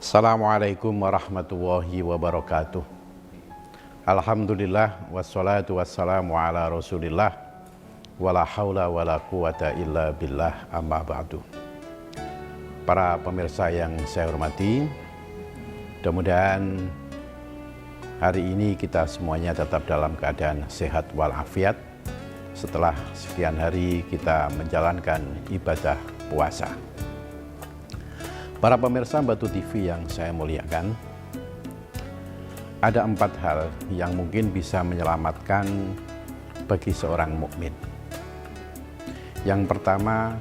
Assalamualaikum warahmatullahi wabarakatuh. Alhamdulillah wassalatu wassalamu ala rasulillah wala haula wala quwata illa billah amma ba'du. Para pemirsa yang saya hormati, mudah-mudahan hari ini kita semuanya tetap dalam keadaan sehat walafiat setelah sekian hari kita menjalankan ibadah puasa. Para pemirsa Batu TV yang saya muliakan, ada 4 hal yang mungkin bisa menyelamatkan bagi seorang mukmin. Yang pertama,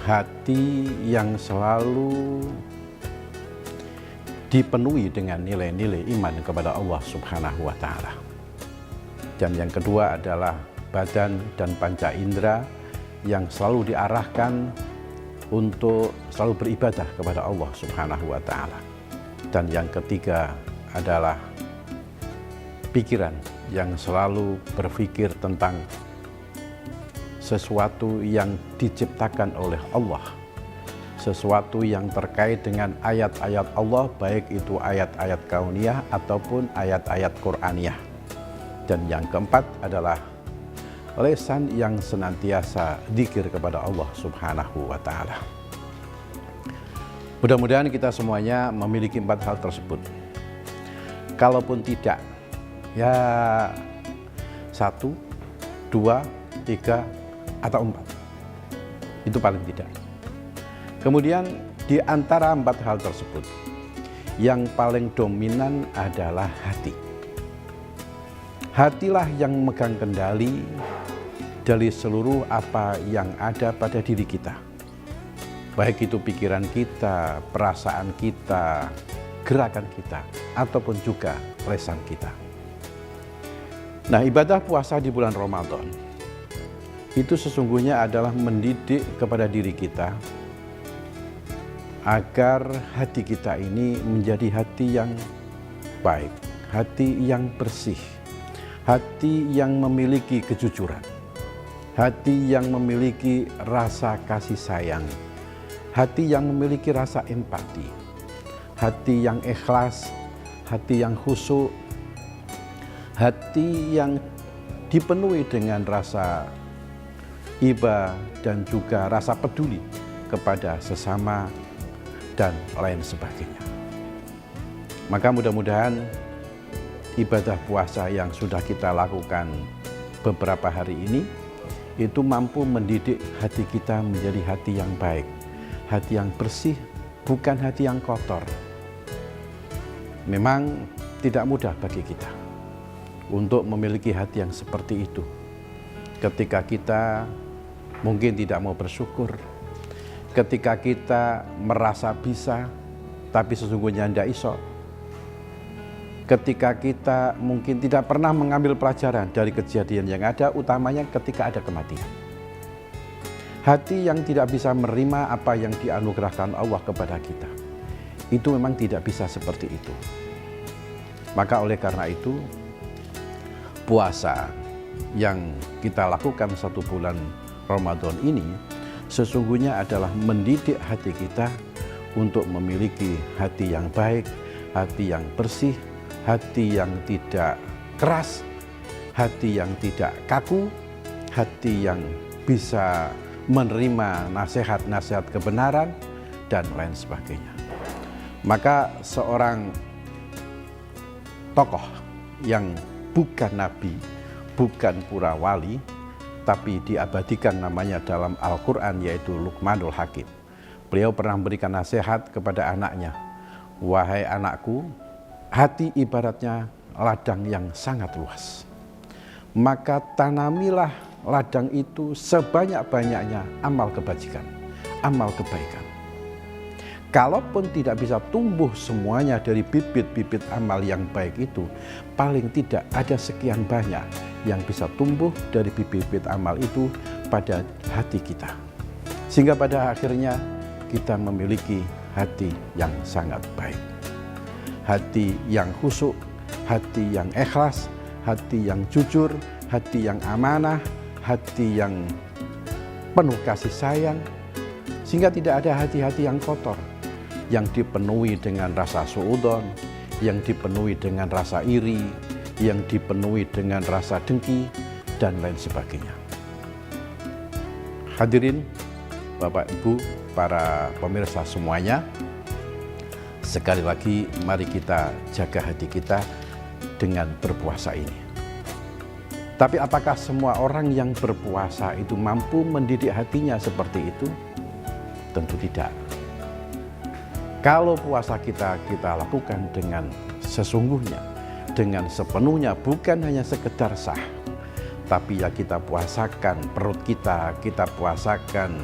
hati yang selalu dipenuhi dengan nilai-nilai iman kepada Allah Subhanahu wa Ta'ala. Dan yang kedua adalah badan dan panca indera yang selalu diarahkan untuk selalu beribadah kepada Allah Subhanahu wa Ta'ala. Dan yang ketiga adalah pikiran yang selalu berpikir tentang sesuatu yang diciptakan oleh Allah, sesuatu yang terkait dengan ayat-ayat Allah, baik itu ayat-ayat kauniyah ataupun ayat-ayat Qur'aniyah. Dan yang keempat adalah lisan yang senantiasa dzikir kepada Allah Subhanahu wa Ta'ala. Mudah-mudahan kita semuanya memiliki 4 hal tersebut. Kalaupun tidak, ya 1, 2, 3, atau 4. Itu paling tidak. Kemudian di antara 4 hal tersebut, yang paling dominan adalah hati. Hatilah yang memegang kendali dari seluruh apa yang ada pada diri kita. Baik itu pikiran kita, perasaan kita, gerakan kita, ataupun juga lisan kita. Nah, ibadah puasa di bulan Ramadan itu sesungguhnya adalah mendidik kepada diri kita agar hati kita ini menjadi hati yang baik, hati yang bersih, hati yang memiliki kejujuran, hati yang memiliki rasa kasih sayang, hati yang memiliki rasa empati, hati yang ikhlas, hati yang khusyuk, hati yang dipenuhi dengan rasa iba dan juga rasa peduli kepada sesama dan lain sebagainya. Maka mudah-mudahan ibadah puasa yang sudah kita lakukan beberapa hari ini itu mampu mendidik hati kita menjadi hati yang baik, hati yang bersih, bukan hati yang kotor. Memang tidak mudah bagi kita untuk memiliki hati yang seperti itu. Ketika kita mungkin tidak mau bersyukur, ketika kita merasa bisa tapi sesungguhnya tidak iso, ketika kita mungkin tidak pernah mengambil pelajaran dari kejadian yang ada, utamanya ketika ada kematian. Hati yang tidak bisa menerima apa yang dianugerahkan Allah kepada kita, itu memang tidak bisa seperti itu. Maka oleh karena itu, puasa yang kita lakukan 1 bulan Ramadan ini sesungguhnya adalah mendidik hati kita untuk memiliki hati yang baik, hati yang bersih, hati yang tidak keras, hati yang tidak kaku, hati yang bisa menerima nasihat-nasihat kebenaran, dan lain sebagainya. Maka seorang tokoh yang bukan nabi, bukan pura wali, tapi diabadikan namanya dalam Al-Quran, yaitu Luqmanul Hakim. Beliau pernah memberikan nasihat kepada anaknya, "Wahai anakku, hati ibaratnya ladang yang sangat luas. Maka tanamilah ladang itu sebanyak-banyaknya amal kebajikan, amal kebaikan. Kalaupun tidak bisa tumbuh semuanya dari bibit-bibit amal yang baik itu, paling tidak ada sekian banyak yang bisa tumbuh dari bibit-bibit amal itu pada hati kita. Sehingga pada akhirnya kita memiliki hati yang sangat baik. Hati yang khusyuk, hati yang ikhlas, hati yang jujur, hati yang amanah, hati yang penuh kasih sayang, sehingga tidak ada hati-hati yang kotor. yang dipenuhi dengan rasa suudzon, yang dipenuhi dengan rasa iri, yang dipenuhi dengan rasa dengki, dan lain sebagainya. Hadirin, Bapak Ibu, para pemirsa semuanya, sekali lagi mari kita jaga hati kita dengan berpuasa ini. Tapi apakah semua orang yang berpuasa itu mampu mendidik hatinya seperti itu? Tentu tidak. Kalau puasa kita lakukan dengan sesungguhnya, dengan sepenuhnya, bukan hanya sekedar sah, tapi ya kita puasakan perut kita puasakan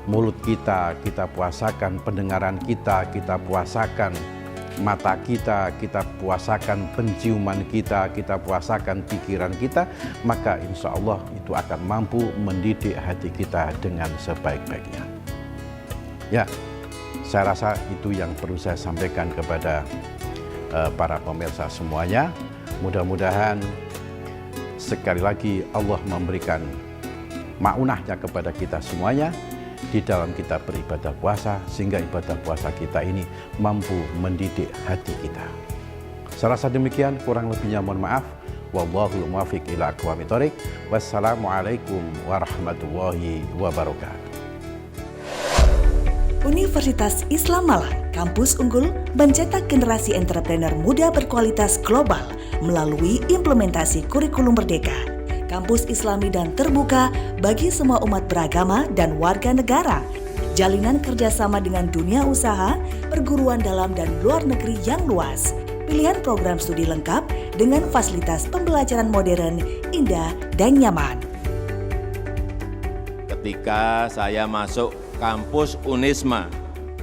mulut kita puasakan pendengaran kita puasakan mata kita puasakan penciuman kita puasakan pikiran kita, maka insya Allah itu akan mampu mendidik hati kita dengan sebaik-baiknya. Ya, saya rasa itu yang perlu saya sampaikan kepada para pemirsa semuanya. Mudah-mudahan sekali lagi Allah memberikan maunahnya kepada kita semuanya di dalam kita beribadah puasa, sehingga ibadah puasa kita ini mampu mendidik hati kita. Saya rasa demikian, kurang lebihnya mohon maaf. Wallahul muwaffiq ila aqwamit thoriq. Wassalamualaikum warahmatullahi wabarakatuh. Universitas Islam Malang, kampus unggul mencetak generasi entrepreneur muda berkualitas global melalui implementasi kurikulum merdeka. Kampus Islami dan terbuka bagi semua umat beragama dan warga negara. Jalinan kerjasama dengan dunia usaha, perguruan dalam dan luar negeri yang luas. Pilihan program studi lengkap dengan fasilitas pembelajaran modern, indah, dan nyaman. Ketika saya masuk kampus Unisma,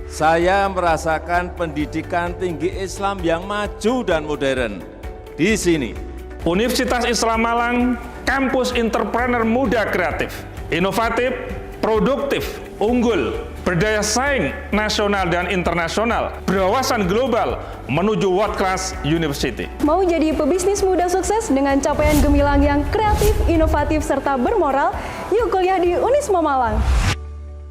saya merasakan pendidikan tinggi Islam yang maju dan modern. Di sini, Universitas Islam Malang, kampus entrepreneur muda kreatif, inovatif, produktif, unggul, berdaya saing nasional dan internasional, berwawasan global menuju world class university. Mau jadi pebisnis muda sukses dengan capaian gemilang yang kreatif, inovatif, serta bermoral? Yuk kuliah di Unisma Malang.